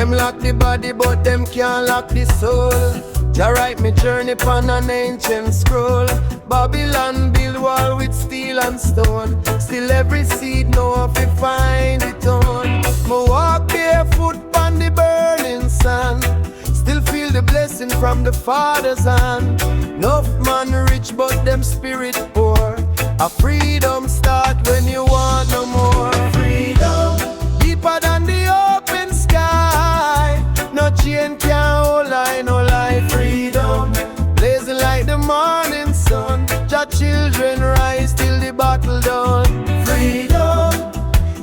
Them lock the body but them can't lock the soul. Jah write me journey upon an ancient scroll. Babylon build wall with steel and stone. Still every seed know if it find it on. Me walk barefoot on the burning sand. Still feel the blessing from the Father's hand. Enough man rich but them spirit poor. A freedom start when you want no more. Freedom deeper than the open sky. No chain can hold I, no lie. Freedom blazing like the morning sun. Jah children rise till the battle done. Freedom,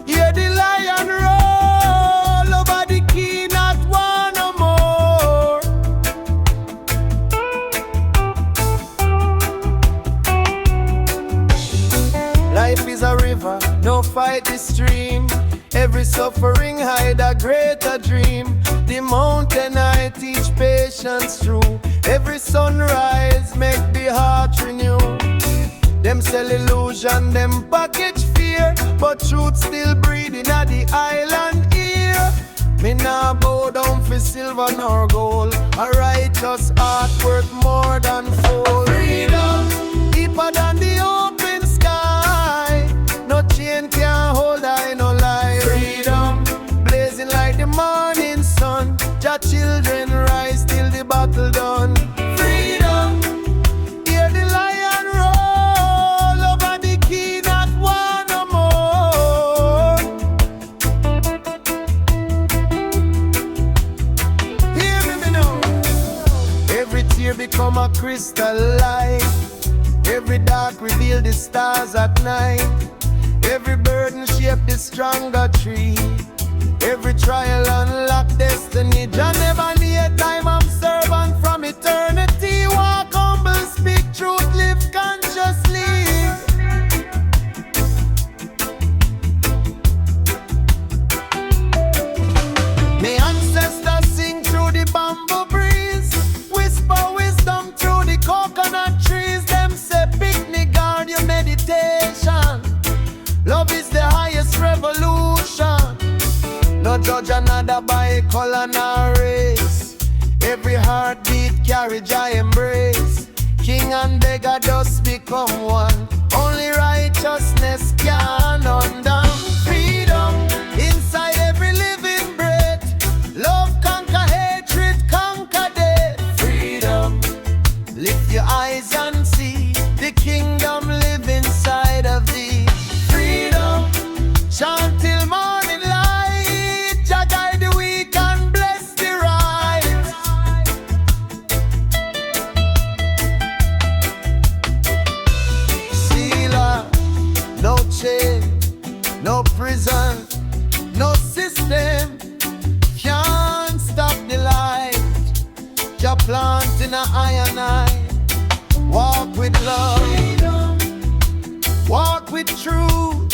hear the lion roar over the key, not one no more. Life is a river, no fight the stream. Every suffering hide a greater dream. The mountain I teach patience through. Every sunrise make the heart renew. Them sell illusion, them package fear, but truth still breathing at the island here. Me nah bow down for silver nor gold. A righteous heart worth more than gold. Freedom deeper than the open sky. No chain can hold I, no lie. Freedom blazing like the morning sun. Jah children rise till the battle done. Freedom, hear the lion roll over the key, not one no more. Hear me now. Every tear become a crystal light. Every dark reveal the stars at night. Every burden shape the stronger tree. Every trial unlock destiny. Jah never need time, I'm servant from eternity. Walk humble, speak truth, live consciously. My ancestors sing through the bamboo breeze. Whisper wisdom through the coconut trees. Them say picnic guard your meditation. Love is the highest revolution. No judge another by color nor race. Every heartbeat carry Jah embrace. King and beggar just become one. Only righteousness can undone. Freedom inside every living breath. Love conquer hatred, conquer death. Freedom, lift your eyes and see the kingdom live inside of thee. Freedom, chant till morning light. Jah guide the weak and bless the right. Sealer, no chain, no prison, no system can't stop the light. Jah plant in a iron eye. Walk with love, walk with truth.